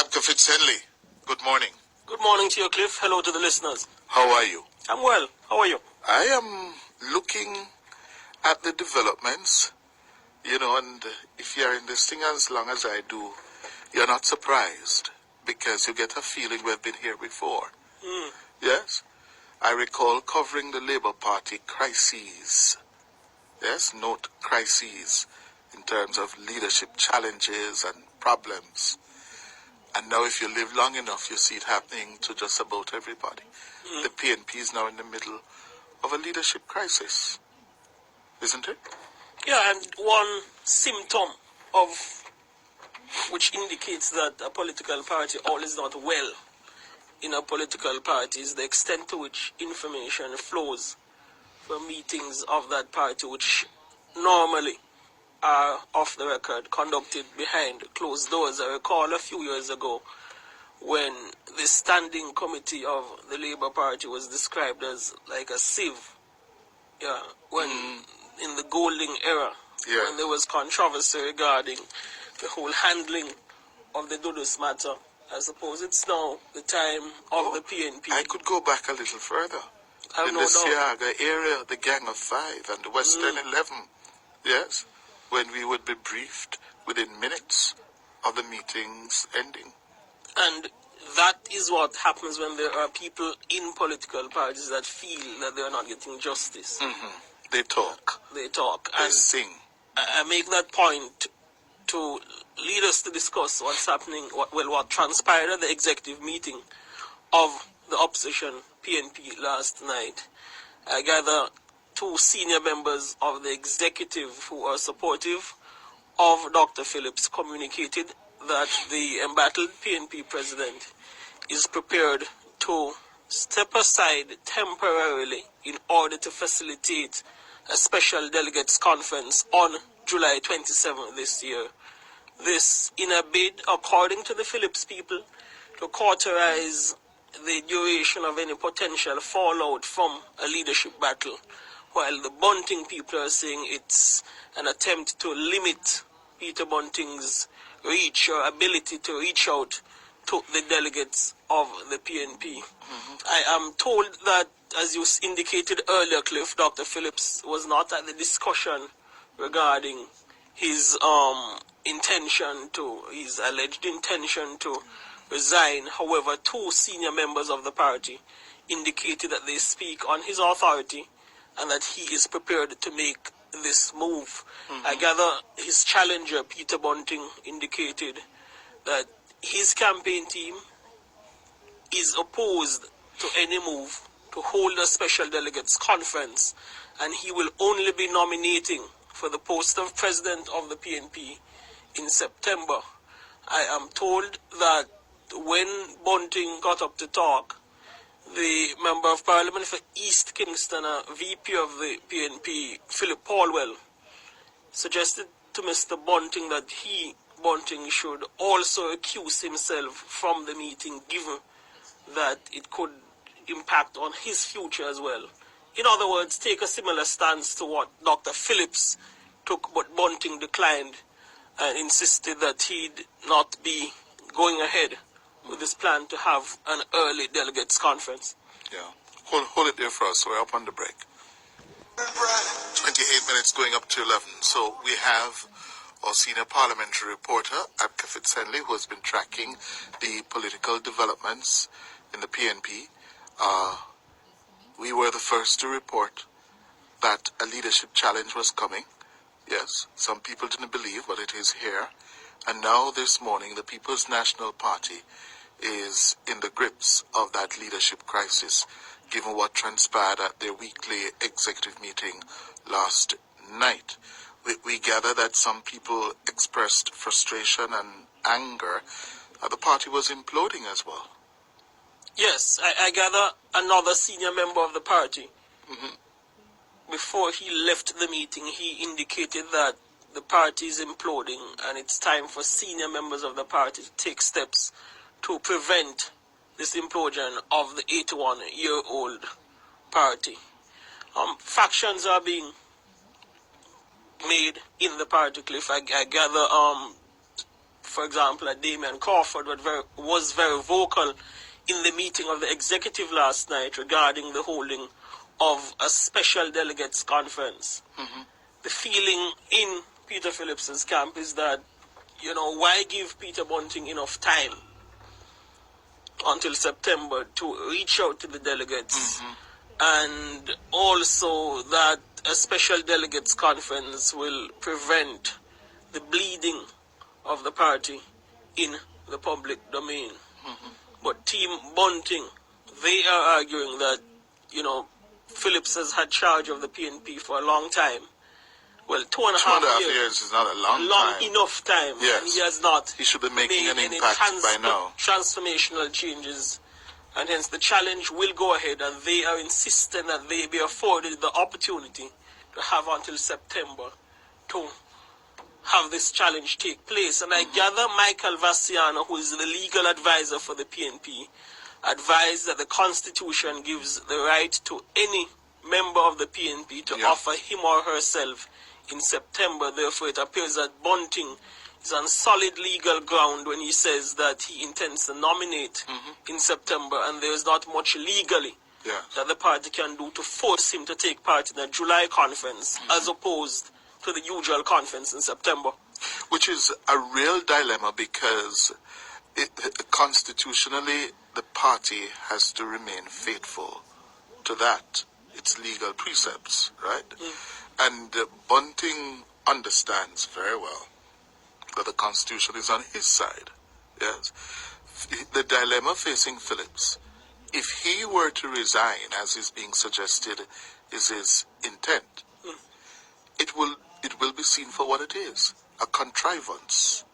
Abka Fitz Henley, good morning. Good morning to you, Cliff. Hello to the listeners. How are you? I'm well. How are you? I am looking at the developments, and if you're in this thing as long as I do, you're not surprised because you get a feeling we've been here before. Yes? I recall covering the Labour Party crises. Yes, note crises in terms of leadership challenges and problems. And now if you live long enough, you see it happening to just about everybody. The PNP is now in the middle of a leadership crisis, isn't it? Yeah, and one symptom of which indicates that a political party all is not well in a political party is the extent to which information flows from meetings of that party, which normally are off the record, conducted behind closed doors. I recall a few years ago when the standing committee of the Labour Party was described as like a sieve. Yeah, when in the golden era, when there was controversy regarding the whole handling of the Dudus matter. I suppose it's now the time of the PNP. I could go back a little further. In the Siaga area, the Gang of Five and the Western 11, yes, when we would be briefed within minutes of the meetings ending. And that is what happens when there are people in political parties that feel that they are not getting justice. They talk. They talk. They and sing. I make that point to lead us to discuss what's happening, what transpired at the executive meeting of the opposition PNP last night. I gather two senior members of the executive who are supportive of Dr. Phillips communicated that the embattled PNP president is prepared to step aside temporarily in order to facilitate a special delegates conference on July 27th this year. This in a bid, according to the Phillips people, to cauterize the duration of any potential fallout from a leadership battle, while the Bunting people are saying it's an attempt to limit Peter Bunting's reach or ability to reach out to the delegates of the PNP. I am told that, as you indicated earlier, Cliff, Dr. Phillips was not at the discussion regarding his his alleged intention to resign. However, two senior members of the party indicated that they speak on his authority and that he is prepared to make this move. I gather his challenger, Peter Bunting, indicated that his campaign team is opposed to any move to hold a special delegates conference, and he will only be nominating for the post of president of the PNP in September. I am told that when Bunting got up to talk, the Member of Parliament for East Kingston, VP of the PNP, Philip Paulwell, suggested to Mr. Bunting that Bunting should also recuse himself from the meeting, given that it could impact on his future as well. In other words, take a similar stance to what Dr. Phillips took, but Bunting declined and insisted that he'd not be going ahead with this plan to have an early delegates conference. Yeah. Hold it there for us. We're up on the break. 28 minutes going up to 11. So we have our senior parliamentary reporter, Abka Fitz Henley, who has been tracking the political developments in the PNP. We were the first to report that a leadership challenge was coming. Yes, some people didn't believe, but it is here. And now this morning, the People's National Party is in the grips of that leadership crisis, given what transpired at their weekly executive meeting last night. We gather that some people expressed frustration and anger. The party was imploding as well. Yes, I gather another senior member of the party, before he left the meeting, he indicated that the party is imploding and it's time for senior members of the party to take steps to prevent this implosion of the 81-year-old party. Factions are being made in the party, Cliff. I gather for example, a Damian Crawford was very vocal in the meeting of the executive last night regarding the holding of a special delegates conference. The feeling in Peter Phillips's camp is that, why give Peter Bunting enough time until September to reach out to the delegates, and also that a special delegates conference will prevent the bleeding of the party in the public domain. But Team Bunting, they are arguing that, Phillips has had charge of the PNP for a long time. Well, 2.5 years is not a long time. Enough time. Yes. And he has not. He should be making an impact by now. Transformational changes. And hence the challenge will go ahead, and they are insisting that they be afforded the opportunity to have until September to have this challenge take place. And I gather Michael Vassiano, who is the legal advisor for the PNP, advised that the Constitution gives the right to any member of the PNP to offer him or herself in September. Therefore, it appears that Bunting is on solid legal ground when he says that he intends to nominate in September, and there is not much legally that the party can do to force him to take part in a July conference as opposed to the usual conference in September. Which is a real dilemma because constitutionally the party has to remain faithful to that, its legal precepts, right? And Bunting understands very well that the Constitution is on his side. Yes. The dilemma facing Phillips, if he were to resign, as is being suggested, is his intent, it will be seen for what it is, a contrivance.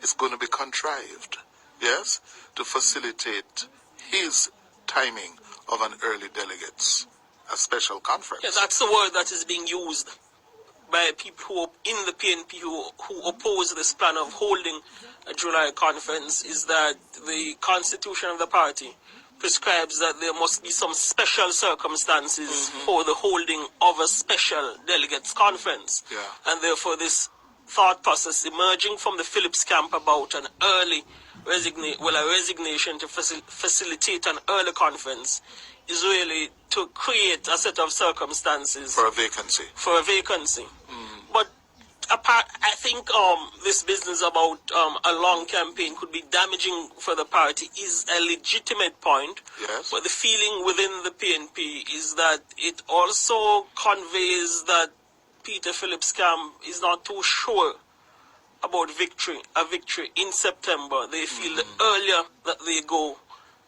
It's going to be contrived, yes, to facilitate his timing of an early delegates, a special conference. Yeah, that's the word that is being used by people who in the PNP who oppose this plan of holding a July conference, is that the constitution of the party prescribes that there must be some special circumstances for the holding of a special delegates conference. And therefore this thought process emerging from the Phillips camp about an early resignation to facilitate an early conference is really to create a set of circumstances for a vacancy. But I think this business about a long campaign could be damaging for the party is a legitimate point. Yes. But the feeling within the PNP is that it also conveys that Peter Phillips' camp is not too sure about a victory in September. They feel that earlier that they go,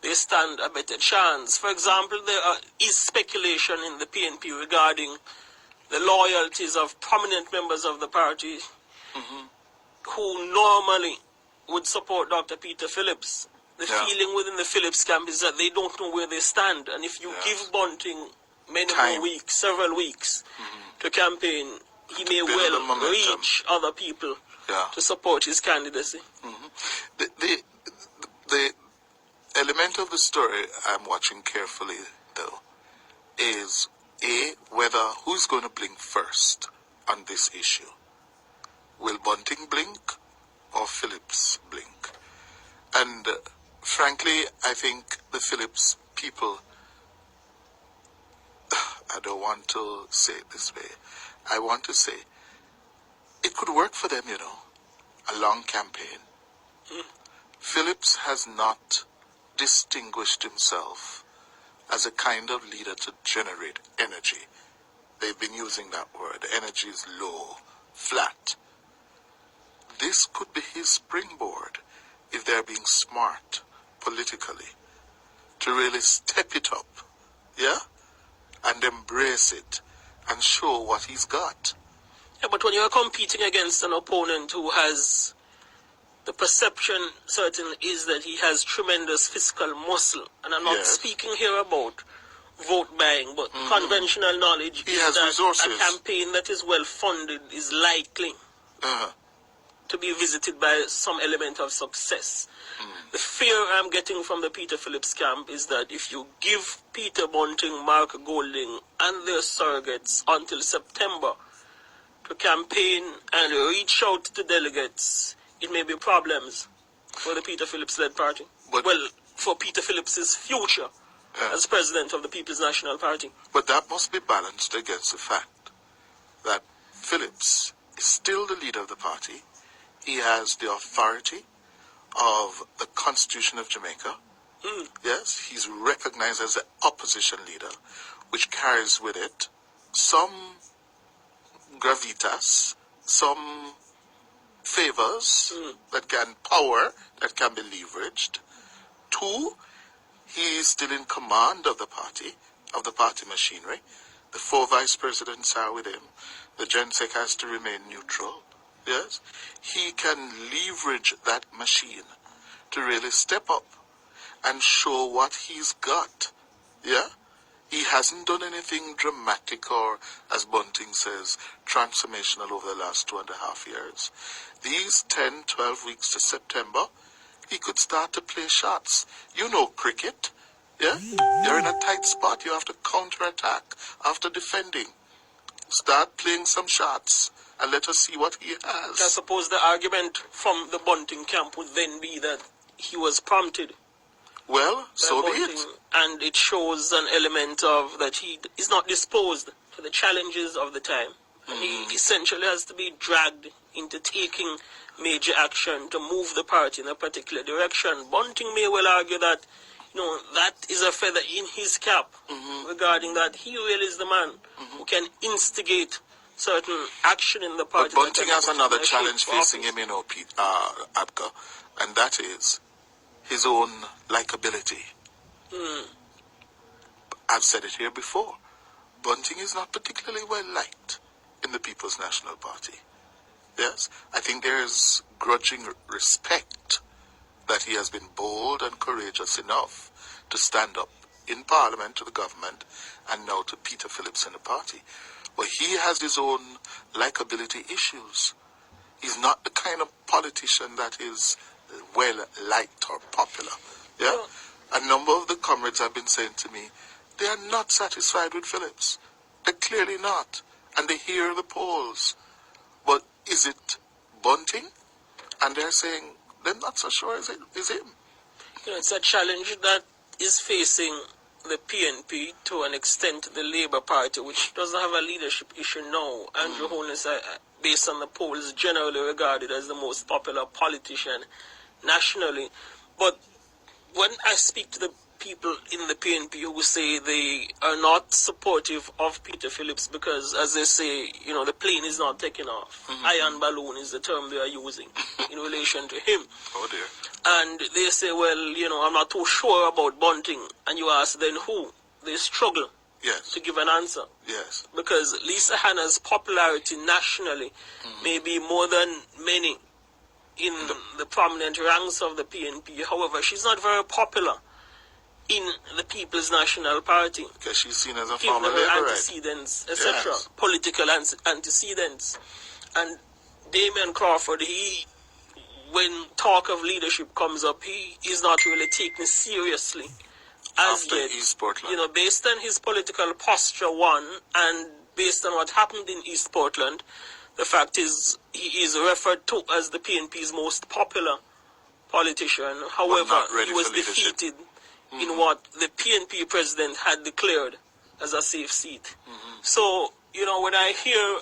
they stand a better chance. For example, there is speculation in the PNP regarding the loyalties of prominent members of the party who normally would support Dr. Peter Phillips. The feeling within the Phillips camp is that they don't know where they stand, and if you give Bunting many more weeks, several weeks, to campaign, he may well reach other people to support his candidacy. The element of the story I'm watching carefully, though, is whether who's going to blink first on this issue. Will Bunting blink or Phillips blink? And frankly, I think the Phillips people, I don't want to say it this way, I want to say it could work for them, a long campaign. Phillips has not distinguished himself as a kind of leader to generate energy. They've been using that word. Energy is low, flat. This could be his springboard, if they're being smart politically, to really step it up, and embrace it and show what he's got. Yeah, but when you're competing against an opponent who has, the perception certainly is that he has tremendous fiscal muscle. And I'm not speaking here about vote buying, but conventional knowledge is that resources. A campaign that is well funded is likely to be visited by some element of success. The fear I'm getting from the Peter Phillips camp is that if you give Peter Bunting, Mark Golding and their surrogates until September to campaign and reach out to delegates it may be problems for the Peter Phillips-led party. But, well, for Peter Phillips' future as president of the People's National Party. But that must be balanced against the fact that Phillips is still the leader of the party. He has the authority of the Constitution of Jamaica. Yes, he's recognized as the opposition leader, which carries with it some gravitas, some favors that can be leveraged. Two, he is still in command of the party machinery. The 4 vice presidents are with him. The Gensec has to remain neutral. Yes, he can leverage that machine to really step up and show what he's got. Yeah? He hasn't done anything dramatic or, as Bunting says, transformational over the last 2.5 years. These 10, 12 weeks to September, he could start to play shots. You know cricket, yeah? You're in a tight spot. You have to counterattack after defending. Start playing some shots and let us see what he has. I suppose the argument from the Bunting camp would then be that he was prompted. Well, so be Bunting, it. and it shows an element of that he is not disposed to the challenges of the time. And he essentially has to be dragged into taking major action to move the party in a particular direction. Bunting may well argue that, that is a feather in his cap regarding that he really is the man who can instigate certain action in the party. But Bunting has another challenge facing him, Abka, and that is his own likability. I've said it here before. Bunting is not particularly well liked in the People's National Party. Yes, I think there is grudging respect that he has been bold and courageous enough to stand up in Parliament to the government and now to Peter Phillips in the party. But he has his own likability issues. He's not the kind of politician that is well liked or popular. Yeah? A number of the comrades have been saying to me, they are not satisfied with Phillips. They're clearly not. And they hear the polls. But is it Bunting? And they're saying, they're not so sure is him. It's a challenge that is facing the PNP, to an extent the Labour Party, which doesn't have a leadership issue now. Andrew Holness, based on the polls, generally regarded as the most popular politician nationally. But when I speak to the people in the PNP who say they are not supportive of Peter Phillips because, as they say, the plane is not taking off. Iron balloon is the term they are using in relation to him. Oh dear. And they say, well, I'm not too sure about Bunting. And you ask, then who? They struggle to give an answer. Yes. Because Lisa Hanna's popularity nationally may be more than many in the prominent ranks of the PNP. However, she's not very popular in the People's National Party. Because she's seen as a given former her Labourite. antecedents, etc. Political antecedents. And Damian Crawford, when talk of leadership comes up, he is not really taken seriously as After yet. East Portland. Based on his political posture, and based on what happened in East Portland, the fact is he is referred to as the PNP's most popular politician. However, he was defeated in what the PNP president had declared as a safe seat. So, when I hear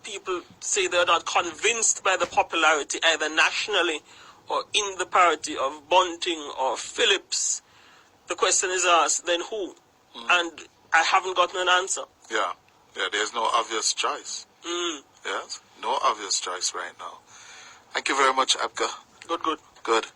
people say they're not convinced by the popularity either nationally or in the party of Bunting or Phillips, the question is asked, then who? And I haven't gotten an answer. Yeah, there's no obvious choice. Yes, no obvious choice right now. Thank you very much, Abka. Good. Good.